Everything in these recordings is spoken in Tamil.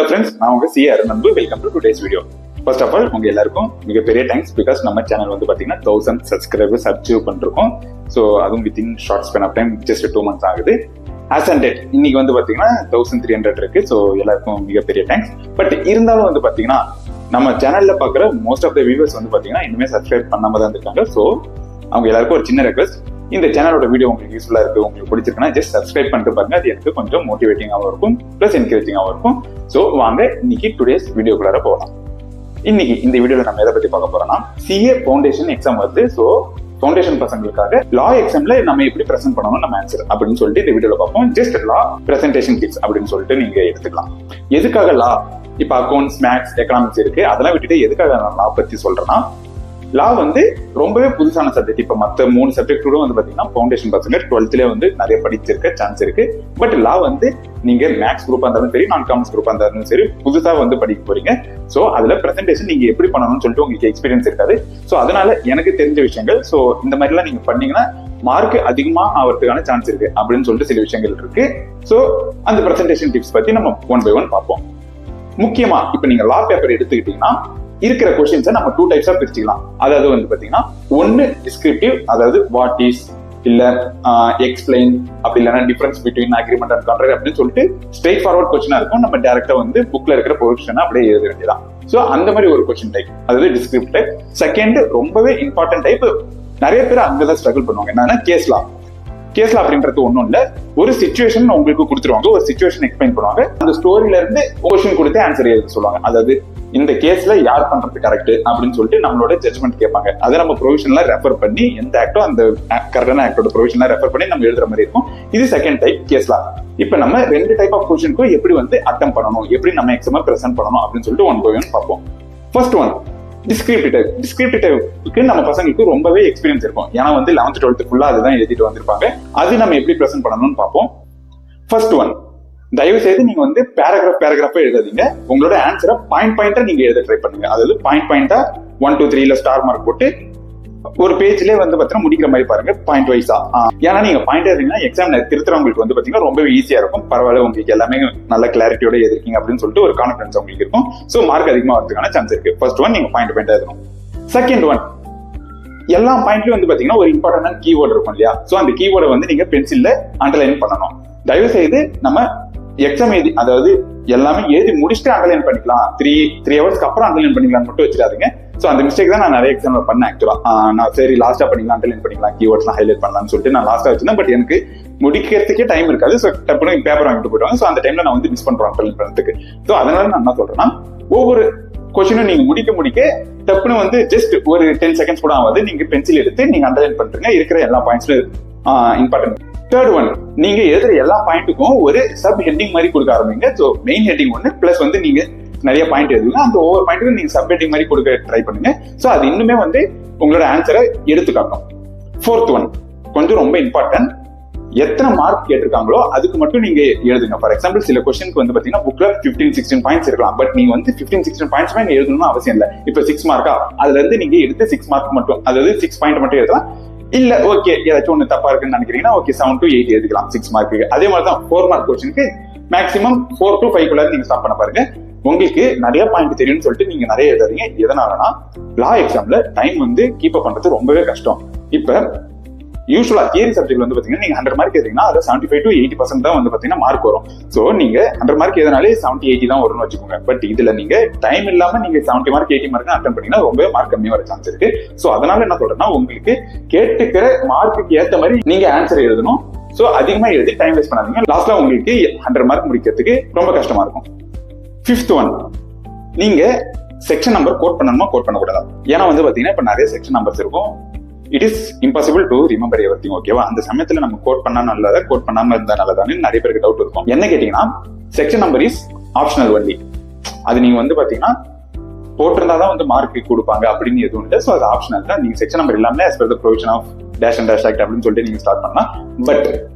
ஃப்ரெண்ட்ஸ், நான் உங்க சிஆர் நம்பு. Welcome to today's video. First of all உங்க எல்லாருக்கும் மிகப்பெரிய தேங்க்ஸ். பிகாஸ் நம்ம சேனல் வந்து பாத்தீங்கன்னா 1000 சப்ஸ்கிரைபர்ஸ் அச்சீவ் பண்ணிருக்கோம். ஸோ அதுவும் within short span of time, just 2 months ஆகுது. ஆஸ் அண்ட் டேட் இன்னைக்கு வந்து பாத்தீங்கன்னா 1300 இருக்கு. ஸோ எல்லாருக்கும் மிகப்பெரிய தேங்க்ஸ். பட் இருந்தாலும் வந்து பாத்தீங்கன்னா நம்ம சேனல்ல பாக்குற மோஸ்ட் ஆஃப் த வியூவர்ஸ் வந்து பாத்தீங்கன்னா இன்னுமே சப்ஸ்கிரைப் பண்ணாம தான் இருக்காங்க. ஸோ அவங்க எல்லாருக்கும் ஒரு சின்ன ரெக்வஸ்ட், இந்த சேனலோட வீடியோ உங்களுக்கு யூஸ்ஃபுல்லா இருக்கு, உங்களுக்கு பிடிச்சிருக்குன்னா ஜஸ்ட் சப்ஸ்கிரைப் பண்ணிட்டு பாருங்க. அது எனக்கு கொஞ்சம் மோட்டிவேட்டிங்காகவும் இருக்கும், பிளஸ் என்கரேஜிங்காகவும் இருக்கும். ஸோ வாங்க இன்னைக்கு டுடேஸ் வீடியோக்குள்ளார போகலாம். இன்னைக்கு இந்த வீடியோல நம்ம எதை பத்தி பார்க்க போறோம்னா, சிஏ ஃபவுண்டேஷன் எக்ஸாம் வருது. ஸோ ஃபவுண்டேஷன் பசங்களுக்காக லா எக்ஸாம்ல நம்ம எப்படி பிரசென்ட் பண்ணணும் நம்ம ஆன்சர் அப்படின்னு சொல்லிட்டு இந்த வீடியோல பார்ப்போம். ஜஸ்ட் லா பிரசன்டேஷன் டிப்ஸ் அப்படின்னு சொல்லிட்டு நீங்க எடுத்துக்கலாம். எதுக்காக லா? இப்ப அக்கௌண்ட்ஸ், மேத்ஸ், எக்கனாமிக்ஸ் இருக்கு, அதெல்லாம் விட்டுட்டு எதுக்காக நான் லா பத்தி சொல்றேன்னா, லா வந்து ரொம்பவே புதுசான சப்ஜெக்ட். இப்ப மத்த 3 சப்ஜெக்ட் கூட வந்து பாத்தீங்கன்னா ஃபவுண்டேஷன் பசங்க 12th வந்து நிறைய படிச்சிருக்க சான்ஸ் இருக்கு. பட் லா வந்து நீங்க மேத்ஸ் குரூப்பா இருந்தாலும் சரி, நான் காமர்ஸ் குரூப்பா இருந்தாலும் சரி, புதுசா வந்து படிக்க போறீங்க. சோ அதுல பிரசன்டேஷன் நீங்க எப்படி பண்ணணும்னு சொல்லிட்டு உங்களுக்கு எக்ஸ்பீரியன்ஸ் இருக்காது. சோ அதனால எனக்கு தெரிஞ்ச விஷயங்கள், சோ இந்த மாதிரி எல்லாம் நீங்க பண்ணீங்கன்னா மார்க் அதிகமா ஆகிறதுக்கான சான்ஸ் இருக்கு அப்படின்னு சொல்லிட்டு சில விஷயங்கள் இருக்கு. சோ அந்த பிரசன்டேஷன் டிப்ஸ் பத்தி நம்ம 1 by 1 பார்ப்போம். முக்கியமா இப்ப நீங்க லா பேப்பர் எடுத்துக்கிட்டீங்கன்னா இருக்கிற கொஸ்டின்ஸை நம்ம 2 டைப்ஸா பிரிச்சுக்கலாம். அதாவது வந்து பாத்தீங்கன்னா, ஒன்னு டிஸ்கிரிப்டிவ், அதாவது வாட் இஸ், இல்ல எக்ஸ்பிளைன், அப்படி இல்லைன்னா difference between agreement and contract அப்படின்னு சொல்லிட்டு ஸ்ட்ரெயிட் ஃபார்வர்ட் கொஸ்டினா இருக்கும். நம்ம டைரக்டா வந்து புக்ல இருக்கிற பொசிஷனை அப்படியே எழுத வேண்டியதான். சோ அந்த மாதிரி ஒரு கொஸ்டின் டைப், அதாவது டிஸ்கிரிப்டிவ் டைப். செகண்ட் ரொம்பவே இம்பார்ட்டன்ட் டைப், நிறைய பேர் அங்கதான் ஸ்ட்ரகிள் பண்ணுவாங்க. என்னன்னா கேஸ் லா. கேஸ்ல அப்படின்றது ஒண்ணும் இல்ல, ஒரு சிச்சுவேஷன் உங்களுக்கு கொடுத்துருவாங்க, ஒரு சிச்சுவேஷன் எக்ஸ்பிளைன் பண்ணுவாங்க, அந்த ஸ்டோரியில இருந்து கொஸ்டின் கொடுத்து ஆன்சர் எழுத சொல்லுவாங்க. அதாவது இந்த கேஸ்ல யார் பண்றது கரெக்ட் அப்படின்னு சொல்லிட்டு நம்மளோட ஜட்மெண்ட் கேட்பாங்க. அதை நம்ம ப்ரொவிஷன்ல ரெஃபர் பண்ணி எந்த ஆக்டோ அந்த கரெக்டான ஆக்டோட ப்ரொவிஷன்ல ரெஃபர் பண்ணி நம்ம எழுதுற மாதிரி இருக்கும். இது செகண்ட் டைப் கேஸ்ல. இப்ப நம்ம 2 டைப் ஆஃப் கொஸ்டினுக்கும் எப்படி வந்து அட்டெம்ப்ட் பண்ணணும், எப்படி நம்ம எக்ஸாம் பிரசன்ட் பண்ணணும் அப்படின்னு சொல்லிட்டு 1 by 1 பார்ப்போம். First one descriptive type. Descriptive டைப்புக்கு நம்ம பசங்களுக்கு ரொம்பவே எக்ஸ்பீரியன்ஸ் இருக்கும். ஏன்னா வந்து 11th 12th ஃபுல்லா அதுதான் எழுதிட்டு வந்திருப்பாங்க. அது நம்ம எப்படி பிரசன்ட் பண்ணணும்னு பார்ப்போம். ஃபர்ஸ்ட் ஒன், தயவு செய்து நீங்க வந்து பேராகிராஃபா எழுதாதீங்க. உங்களோட ஆன்சரை பாயிண்டா நீங்க எழுத ட்ரை பண்ணுங்க. அதாவது பாயிண்டா 1 2 3 ஸ்டார் மார்க் போட்டு ஒரு பேஜ்லயே வந்து பாத்தீங்கன்னா முடிக்கிற மாதிரி பாருங்க, பாயிண்ட் வைஸா. ஏன்னா நீங்க பாயிண்ட் எழுதிங்கன்னா எக்ஸாம்ல திருத்துறவங்களுக்கு வந்து பாத்தீங்கன்னா ரொம்பவே ஈஸியா இருக்கும். பரவாயில்ல, உங்களுக்கு எல்லாமே நல்ல கிளாரிட்டியோட எழுதிருக்கீங்க அப்படின்னு சொல்லிட்டு ஒரு கான்பிடன்ஸ் உங்களுக்கு இருக்கும். சோ மார்க் அதிகமா வரதுக்கான சான்ஸ் இருக்கு. ஃபர்ஸ்ட் ஒன் நீங்க பாயிண்ட் எழுதணும். செகண்ட் ஒன், எல்லா பாயிண்ட்லயும் வந்து பாத்தீங்கன்னா ஒரு இம்பார்ட்டன்டான கீவேர்டு இருக்கும் இல்லையா? சோ அந்த கீவேர்டை வந்து நீங்க பென்சில்ல அண்டர்லைன் பண்ணணும். தயவு செய்து நம்ம எக்ஸாம் எழுதி, அதாவது எல்லாமே எழுதி முடிச்சுட்டு அண்டர்லைன் பண்ணிக்கலாம், 3 ஹவர்ஸ்க்கு அப்புறம் அண்டர்லைன் பண்ணிக்கலாம் மட்டும் வச்சிடாதீங்க. சோ அந்த மிஸ்டேக் தான் நான் நிறைய எக்ஸாம்ல பண்ணேன். ஆக்சுவலா நான் சரி லாஸ்டா பண்ணிக்கலாம், அண்டர்லைன் பண்ணிக்கலாம், கீவேர்ட்ஸ்லாம் ஹைலைட் பண்ணலாம்னு சொல்லிட்டு நான் லாஸ்டா வச்சிருந்தேன். பட் எனக்கு முடிக்கிறதுக்கே டைம் இருக்காது. ஸோ டப்புனு பேப்பர் வாங்கிட்டு போயிடுவாங்க. ஸோ அந்த டைம்ல நான் வந்து மிஸ் பண்றேன் அண்டர்லைன் பண்றதுக்கு. ஸோ அதனால நான் என்ன சொல்றேன்னா, ஒவ்வொரு கொஸ்டினும் நீங்க முடிக்க டப்புனு வந்து ஜஸ்ட் ஒரு 10 seconds கூட ஆகாது, நீங்க பென்சில் எடுத்து நீங்க அண்டர்லைன் பண்றீங்க இருக்கிற எல்லா பாயிண்ட்ஸ்ல இம்பார்ட்டன்ட். தேர்ட் ஒன், நீங்க எழுதுற எல்லா பாயிண்ட்டுக்கும் ஒரு சப் ஹெட்டிங் மாதிரி கொடுக்க ஆரம்பிங்க. ஸோ மெயின் ஹெட்டிங் ஒன்று, பிளஸ் வந்து நீங்க நிறைய பாயிண்ட் எழுதுங்க, அந்த ஒவ்வொரு பாயிண்ட்டுக்கும் நீங்க சப் ஹெட்டிங் மாதிரி கொடுக்க ட்ரை பண்ணுங்க. ஸோ அது இன்னுமே வந்து உங்களோட ஆன்சரை எடுத்து காட்டும். ஃபோர்த் ஒன் கொஞ்சம் ரொம்ப இம்பார்ட்டன்ட், எத்தனை மார்க் கேட்டிருக்காங்களோ அதுக்கு மட்டும் நீங்க எழுதுங்க. ஃபார் எக்ஸாம்பிள் சில கொஸ்டினுக்கு வந்து பாத்தீங்கன்னா புக்ல 15-16 பாயிண்ட்ஸ் இருக்கலாம். பட் நீங்க வந்து 15-16 பாயிண்ட்ஸ் நீங்க எழுதணும்னு அவசியம் இல்லை. இப்ப 6 மார்க்கா, அதுல இருந்து நீங்க எடுத்து 6 மார்க் மட்டும், அதாவது 6 பாயிண்ட் மட்டும் எழுதலாம். இல்ல ஓகே ஏதாச்சும் ஒண்ணு தப்பா இருக்குன்னு நினைக்கிறீங்கன்னா ஓகே 7 to 8 எழுதிக்கலாம் 6 மார்க்கு. அதே மாதிரிதான் 4 மார்க் கொஸ்டினுக்கு மேக்ஸிமம் 4 to 5 குள்ள நீங்க ஸ்டாப் பண்ண பாருங்க. உங்களுக்கு நிறைய பாயிண்ட் தெரியும்னு சொல்லிட்டு நீங்க நிறைய எழுதாதீங்க. எதனாலனா லா எக்ஸாம்ல டைம் வந்து கீப் அப் பண்றது ரொம்பவே கஷ்டம். இப்ப யூஸ்வலா தியரி சப்ஜெக்ட் வந்து பாத்தீங்கன்னா நீங்க 100 மார்க் எழுதிங்கன்னா அதுல 75 to 80% தான் வந்து பாத்தீங்கன்னா மார்க் வரும். சோ நீங்க 100 மார்க் எதனாலே 70-80 தான் வரும்னு வச்சுக்கோங்க. பட் இதுல நீங்க டைம் இல்லாம நீங்க 70 மார்க் 80 மார்க் அட்டன் பண்ணீங்கன்னா ரொம்பவே மார்க் கம்மியா வர சான்ஸ் இருக்கு. சோ அதனால என்ன சொல்றேன்னா, உங்களுக்கு கேட்டுக்கிற மார்க்குக்கு ஏத்த மாதிரி நீங்க ஆன்சர் எழுதணும். சோ அதிகமா எழுதி டைம் வேஸ்ட் பண்ணாதீங்க. லாஸ்ட்ல உங்களுக்கு 100 மார்க் முடிக்கிறதுக்கு ரொம்ப கஷ்டமா இருக்கும். ஃபிஃப்த் ஒன், நீங்க செக்ஷன் நம்பர் கோட் பண்ணணுமா கோட் பண்ணக்கூடாது. ஏன்னா வந்து பாத்தீங்கன்னா இப்ப நிறைய செக்ஷன் நம்பர்ஸ் இருக்கும். It is impossible to remember everything. ஓகேவா? அந்த சமயத்துல நம்ம கோட் பண்ணா நல்லதா, கோட் பண்ணாம இருந்தா நல்லதான்னு நிறைய பேருக்கு டவுட் இருக்கும். என்ன கேட்டீங்கன்னா, section number is optional only. அது நீங்க வந்து பாத்தீங்கன்னா போட்டிருந்தாதான் வந்து மார்க் கொடுப்பாங்க அப்படின்னு எதுவும் இல்லை. ஸோ அது ஆப்ஷனல் தான். நீங்க செக்ஷன் நம்பர் இல்லாம as per the provision of dash and dash act அப்படின்னு சொல்லிட்டு நீங்க ஸ்டார்ட் பண்ணலாம். பட்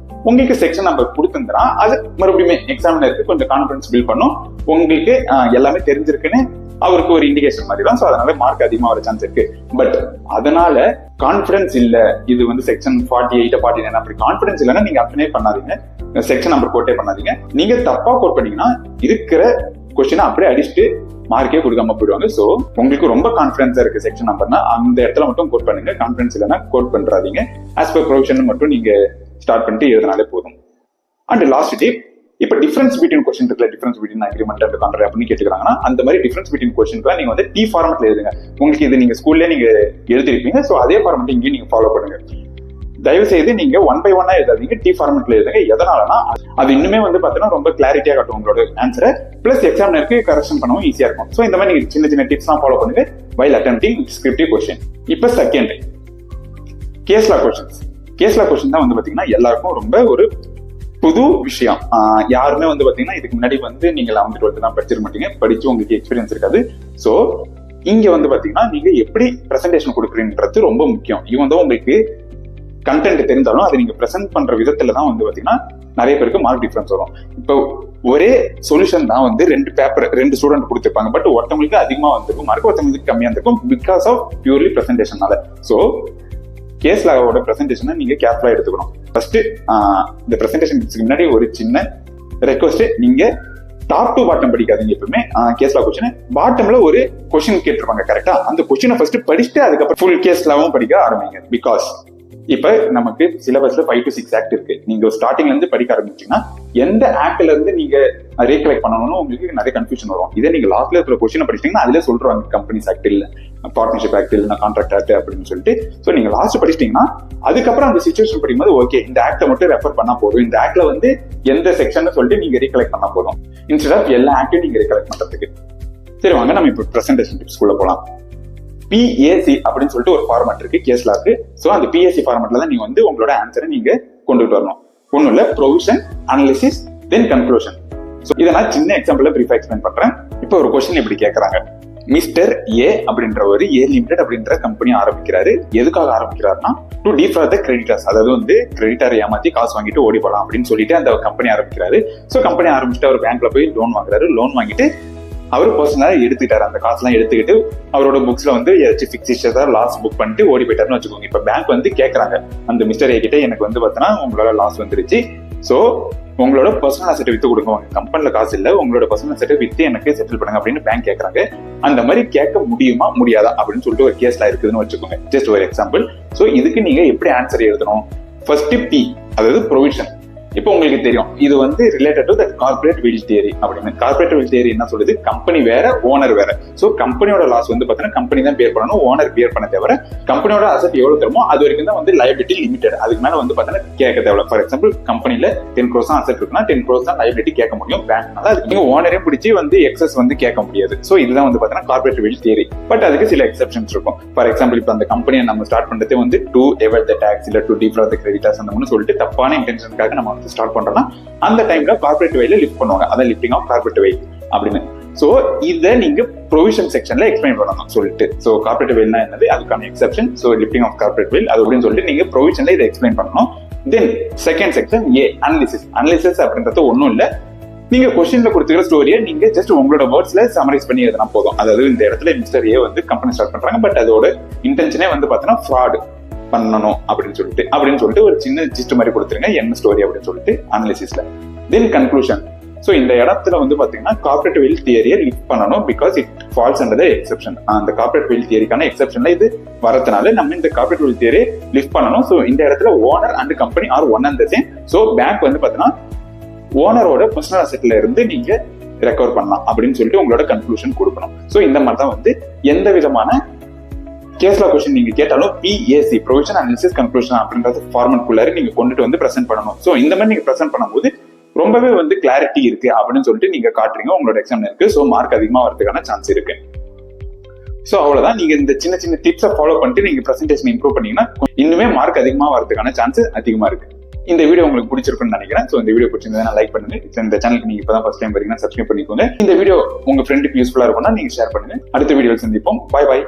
உங்களுக்கு செக்ஷன் நம்பர் கொடுத்துருந்தா அது மறுபடியும் எக்ஸாமினருக்கு கொஞ்சம் கான்ஃபிடன்ஸ் பில்ட் பண்ணும். உங்களுக்கு எல்லாமே தெரிஞ்சிருக்குன்னு அவருக்கு ஒரு இண்டிகேஷன் மாதிரி தான். ஸோ அதனால மார்க் அதிகமா வர சான்ஸ் இருக்கு. பட் அதனால கான்பிடன்ஸ் இல்ல, இது வந்து செக்ஷன் 48 49 அப்படி கான்பிடன்ஸ் இல்லைன்னா நீங்க அப்ளை பண்ணாதீங்க, செக்ஷன் நம்பர் கோட்டே பண்ணாதீங்க. நீங்க தப்பா கோட் பண்ணீங்கன்னா இருக்கிற கொஸ்டின் அப்படியே அடிச்சுட்டு மார்க்கே கொடுக்காம போயிடுவாங்க. ஸோ உங்களுக்கு ரொம்ப கான்ஃபிடன்ஸா இருக்கு செக்ஷன் நம்பர்னா அந்த இடத்துல மட்டும் கோட் பண்ணுங்க. கான்ஃபிடன்ஸ் இல்லைன்னா கோட் பண்றாதீங்க. ஆஸ் பர் ப்ரொவிஷன் மட்டும் நீங்க ஸ்டார்ட் பண்ணிட்டு எழுதினாலே போதும். அண்ட் லாஸ்ட் டிப், இப்போ டிஃபரன்ஸ் பிட்வீன் கொஸ்டின் இருக்குல்ல, difference between agreement and contract அப்படின்னு கேட்டுக்கிறாங்கன்னா அந்த மாதிரி டிஃபரன்ஸ் பிட்வீன் கொஸ்டின்க்கு நீங்க வந்து டி ஃபார்மெட்ல எழுதுங்க. உங்களுக்கு இது நீங்க ஸ்கூல்ல நீங்க எழுதிருப்பீங்க. ஸோ அதே ஃபார்மெட் இங்கேயும் நீங்க ஃபாலோ பண்ணுங்க. தயவு செய்து நீங்க 1 by 1 எழுதாதீங்க, டி ஃபார்மெட்ல எழுதுங்க. எதனாலனா அது இன்னுமே வந்து பாத்தீங்கன்னா ரொம்ப கிளாரிட்டியா காட்டும் உங்களோட ஆன்சரை. பிளஸ் எக்ஸாமினருக்கு கரெக்ஷன் பண்ணவும் ஈஸியா இருக்கும். ஸோ இந்த மாதிரி நீங்க சின்ன சின்ன டிப்ஸ்லாம் ஃபாலோ பண்ணுங்க வைல் அட்டெம்ப்டிங் டிஸ்கிரிப்டிவ் கொஸ்டின். இப்போ செகண்ட் கேஸ் லா கொஸ்டின்ஸ். கேஸ் லா கொஸ்டின் தான் வந்து பாத்தீங்கன்னா எல்லாருக்கும் ரொம்ப ஒரு புது விஷயம். யாருமே வந்து பாத்தீங்கன்னா இதுக்கு முன்னாடி வந்து நீங்க 11th 12th தான் படிச்சிருக்க மாட்டீங்க, படிச்சு உங்களுக்கு எக்ஸ்பீரியன்ஸ் இருக்காது. ஸோ இங்க வந்து பாத்தீங்கன்னா நீங்க எப்படி பிரசன்டேஷன் கொடுக்குறீங்கன்றது ரொம்ப முக்கியம். இவன் தான் உங்களுக்கு கண்டென்ட் தெரிஞ்சாலும் அதை நீங்க பிரசன்ட் பண்ற விதத்துல தான் வந்து பாத்தீங்கன்னா நிறைய பேருக்கு மார்க் டிஃபரன்ஸ் வரும். இப்போ ஒரே சொல்யூஷன் தான் வந்து 2 பேப்பர் 2 ஸ்டூடெண்ட் கொடுத்துருப்பாங்க. பட் ஒருத்தவங்களுக்கு அதிகமா வந்திருக்கும் மார்க், ஒருத்தவங்களுக்கு கம்மியா இருந்திருக்கும் பிகாஸ் ஆஃப் பியூர்லி பிரசன்டேஷனால. ஸோ கேஸ் லாவோட பிரசன்டேஷனை நீங்க கேர்ஃபுல்லா எடுத்துக்கணும். ஃபர்ஸ்ட் இந்த பிரசன்டேஷனுக்கு முன்னாடி ஒரு சின்ன ரெக்வஸ்ட், நீங்க டாப் டு பாட்டம் படிக்காதீங்க. எப்பவுமே கேஸ் லா கொஸ்டின் பாட்டம்ல ஒரு கொஸ்டின் கேட்டிருப்பாங்க கரெக்டா, அந்த கொஸ்டினை ஃபர்ஸ்ட் படிச்சுட்டு அதுக்கப்புறம் ஃபுல் கேஸ் லாவும் படிக்க ஆரம்பிங்க. பிகாஸ் இப்ப நமக்கு சிலபஸ்ல 5 to 6 ஆக்ட் இருக்கு. நீங்க ஸ்டார்டிங்ல இருந்து படிக்க ஆரம்பிச்சீங்கன்னா எந்த ஆக்ட்ல இருந்து நீங்க ரீகலெக்ட் பண்ணணும்னு உங்களுக்கு நிறைய கன்ஃபியூஷன் வரும். இதே நீங்க லாஸ்ட்ல இருக்கிற கொஸ்டினை படிச்சிட்டீங்கன்னா அதுல சொல்றாங்க கம்பெனிஸ் ஆக்ட் இல்ல, பார்ட்னர்ஷிப் ஆக்ட் இல்ல, கான்ட்ராக்ட் ஆக்ட் அப்படின்னு சொல்லிட்டு. ஸோ நீங்க லாஸ்ட் படிச்சிட்டீங்கன்னா அதுக்கப்புறம் அந்த சிச்சுவேஷன் படிக்கும்போது ஓகே இந்த ஆக்டை மட்டும் ரெஃபர் பண்ணா போதும், இந்த ஆக்ட்ல வந்து எந்த செக்ஷன் சொல்லிட்டு நீங்க ரீகலெக்ட் பண்ணா போதும், இன்ஸ்டெட் ஆஃப் எல்லா ஆக்டையும் நீங்க ரீகலெக்ட் பண்றதுக்கு. சரி வாங்க நம்ம இப்போ பிரசன்டேஷன் டிப்ஸ் குள்ள போலாம். PAC அப்படின்னு சொல்லிட்டு ஒரு ஃபார்மேட் இருக்கு கேஸ் லாக்கு. ஸோ அந்த PAC ஃபார்மேட்ல தான் நீங்க வந்து உங்களோட ஆன்சரை நீங்க கொண்டுட்டு வரணும். ஒன்றும் இல்ல, ப்ரொவிஷன், அனாலிசிஸ், தென் கன்க்ளூஷன். ஸோ இதை நான் சின்ன எக்ஸாம்பிள்ல பிரீஃபா எக்ஸ்பிளைன் பண்றேன். இப்போ ஒரு கொஸ்டின் இப்படி கேட்கறாங்க, மிஸ்டர் ஏ அப்படின்றவர் ஏ லிமிடெட் அப்படின்ற கம்பெனி ஆரம்பிக்கிறாரு. எதுக்காக ஆரம்பிக்கிறாருன்னா டு டிஃபர் த கிரெடிட்டர்ஸ், அதாவது வந்து கிரெடிட்டர் ஏமாத்தி காசு வாங்கிட்டு ஓடி போலாம் அப்படின்னு சொல்லிட்டு அந்த கம்பெனி ஆரம்பிக்கிறாரு. ஸோ கம்பெனி ஆரம்பிச்சுட்டு அவர் பேங்க்ல போய் லோன் வாங்குறாரு. லோன் வாங்கிட்டு அவர் பர்சனலா எடுத்துக்கிட்டாரு. அந்த காசுலாம் எடுத்துக்கிட்டு அவரோட புக்ஸ்ல வந்து ஏதாச்சும் ஃபிக்ஸிஷா லாஸ் புக் பண்ணிட்டு ஓடி போயிட்டாருன்னு வச்சுக்கோங்க. இப்ப பேங்க் வந்து கேட்கறாங்க அந்த மிஸ்டர் ஏ கிட்ட, எனக்கு வந்து பார்த்தோன்னா உங்களோட லாஸ் வந்துருச்சு, ஸோ உங்களோட பர்சனல் அசெட் வித்து கொடுங்க, உங்க கம்பெனில காசு இல்ல, உங்களோட பர்சனல் அசெட் வித்து எனக்கு செட்டில் பண்ணுங்க அப்படின்னு பேங்க் கேட்கறாங்க. அந்த மாதிரி கேட்க முடியுமா முடியாதா அப்படின்னு சொல்லிட்டு ஒரு கேஸ்ல இருக்குதுன்னு வச்சுக்கோங்க. ஜஸ்ட் ஒரு எக்ஸாம்பிள். ஸோ இதுக்கு நீங்க எப்படி ஆன்சர் எழுதணும்? ஃபர்ஸ்ட் பி, அதாவது ப்ரொவிஷன். இப்போ உங்களுக்கு தெரியும் இது வந்து related to corporate will theory அப்படின்னு. கார்பரேட் வில் தியரி என்ன சொல்லுது, கம்பெனி வேற ஓனர் வேற. ஸோ கம்பெனியோட லாஸ் வந்து பார்த்தீங்கன்னா கம்பெனி தான் பேர் பண்ணணும், ஓனர் பேர் பண்ண தேவை. கம்பெனியோட அசெட் எவ்வளவு தருமோ அது வரைக்கும் தான் வந்து லைபிலிட்டி லிமிடெட், அதுக்கு மேல வந்து பார்த்தீங்கன்னா கேட்க தேவை. ஃபார் எக்ஸாம்பிள் கம்பெனில 10 crores தான் அசெட் இருக்குன்னா 10 crores தான் லைபிலிட்டி கேட்க முடியும் பேங்க்னால. அதுக்கு நீங்க ஓனரே பிடிச்சி வந்து எக்ஸஸ் வந்து கேட்க முடியாது. ஸோ இதுதான் வந்து பார்த்தீங்கன்னா கார்பரேட் வில் தியரி. பட் அதுக்கு சில எக்ஸப்ஷன்ஸ் இருக்கும். ஃபார் எக்ஸாம்பிள் இப்போ அந்த கம்பெனியை நம்ம ஸ்டார்ட் பண்றதே வந்து டு எவட் த டாக்ஸ் இல்ல டு டிஃபர் த கிரெடிட்டர்ஸ் அந்த சொல்லிட்டு தப்பான இன்டென்ஷனுக்காக நம்ம வந்து ஸ்டார்ட் பண்றோம்னா அந்த டைம்ல கார்பரேட் வேல லிஃப்ட் பண்ணுவாங்க, அதான் லிஃப்டிங் ஆஃப் கார்பரேட் வே அப்படின்னு. சோ இதை நீங்க ப்ரொவிஷன் செக்ஷன்ல எக்ஸ்பிளைன் பண்ணணும் சொல்லிட்டு. சோ கார்பரேட் வேல்னா என்னது, அதுக்கான exception, so lifting of corporate veil அது அப்படின்னு சொல்லிட்டு நீங்க ப்ரொவிஷன்ல இதை எக்ஸ்பிளைன் பண்ணணும். Then second section A, analysis. Analysis அப்படின்றது ஒன்றும் இல்லை, நீங்க கொஸ்டின்ல கொடுத்துக்கிற ஸ்டோரியை நீங்க ஜஸ்ட் உங்களோட வேர்ட்ஸ்ல சமரைஸ் பண்ணி எழுதினா போதும். அதாவது இந்த இடத்துல மிஸ்டர் ஏ வந்து கம்பெனி ஸ்டார்ட் பண்றாங்க, பட் அதோட இன்டென்ஷனே வந்து பாத்தீங்கன்னா ஃப்ராட் பண்ணணும் அப்படின்னு சொல்லிட்டு ஒரு சின்ன ஜிஸ்ட் மாதிரி கொடுத்துருங்க என்ன ஸ்டோரி அப்படின்னு சொல்லிட்டு அனாலிசிஸ்ல. தென் கன்க்ளூஷன். ஸோ இந்த இடத்துல வந்து பாத்தீங்கன்னா கார்பரேட் வில் தியரியை லிஃப்ட் பண்ணணும் because it falls under the exception. அந்த கார்பரேட் வில் தியரிக்கான எக்ஸப்ஷன்ல இது வரதுனால நம்ம இந்த கார்பரேட் வில் தியரியை லிஃப்ட் பண்ணணும். ஸோ இந்த இடத்துல owner and company are one and the same. So bank வந்து பாத்தீங்கன்னா ஓனரோட பர்சனல் அசெட்ல இருந்து நீங்க ரெக்கவர் பண்ணலாம் அப்படின்னு சொல்லிட்டு உங்களோட கன்க்ளூஷன் கொடுக்கணும். ஸோ இந்த மாதிரி தான் வந்து எந்த விதமான கேஸ்லா கொஸ்டின் நீங்க கேட்டாலும் PAC, ப்ரொவிஷன், அனாலிசிஸ், கன்க்ளூஷன் அப்படின்றது ஃபார்மட் குள்ளார நீங்க கொண்டுட்டு வந்து பிரசென்ட் பண்ணணும். ஸோ இந்த மாதிரி நீங்க பிரசென்ட் பண்ணும்போது ரொம்பவே வந்து கிளாரிட்டி இருக்கு அப்படின்னு சொல்லிட்டு நீங்க காட்டுறீங்க உங்களோட எக்ஸாம்ல இருக்கு. ஸோ மார்க் அதிகமா வரதுக்கான சான்ஸ் இருக்கு. ஸோ அவ்வளவுதான். நீங்க இந்த சின்ன சின்ன டிப்ஸை ஃபாலோ பண்ணிட்டு நீங்க பிரசன்டேஷன் இம்ப்ரூவ் பண்ணீங்கன்னா இன்னுமே மார்க் அதிகமா வரதுக்கான சான்ஸ் அதிகமா இருக்கு. இந்த வீடியோ உங்களுக்கு பிடிச்சிருக்குன்னு நினைக்கிறேன். ஸோ இந்த வீடியோ பிடிச்சிருந்தா லைக் பண்ணுங்க. இந்த சேனலுக்கு நீங்க இப்பதான் ஃபர்ஸ்ட் டைம் வரீங்கன்னா சப்ஸ்கிரைப் பண்ணிக்கோங்க. இந்த வீடியோ உங்க ஃப்ரெண்டுக்கு யூஸ்ஃபுல்லா இருக்கும்னா நீங்க ஷேர் பண்ணுங்க. அடுத்த வீடியோ சந்திப்போம். பாய் பாய்.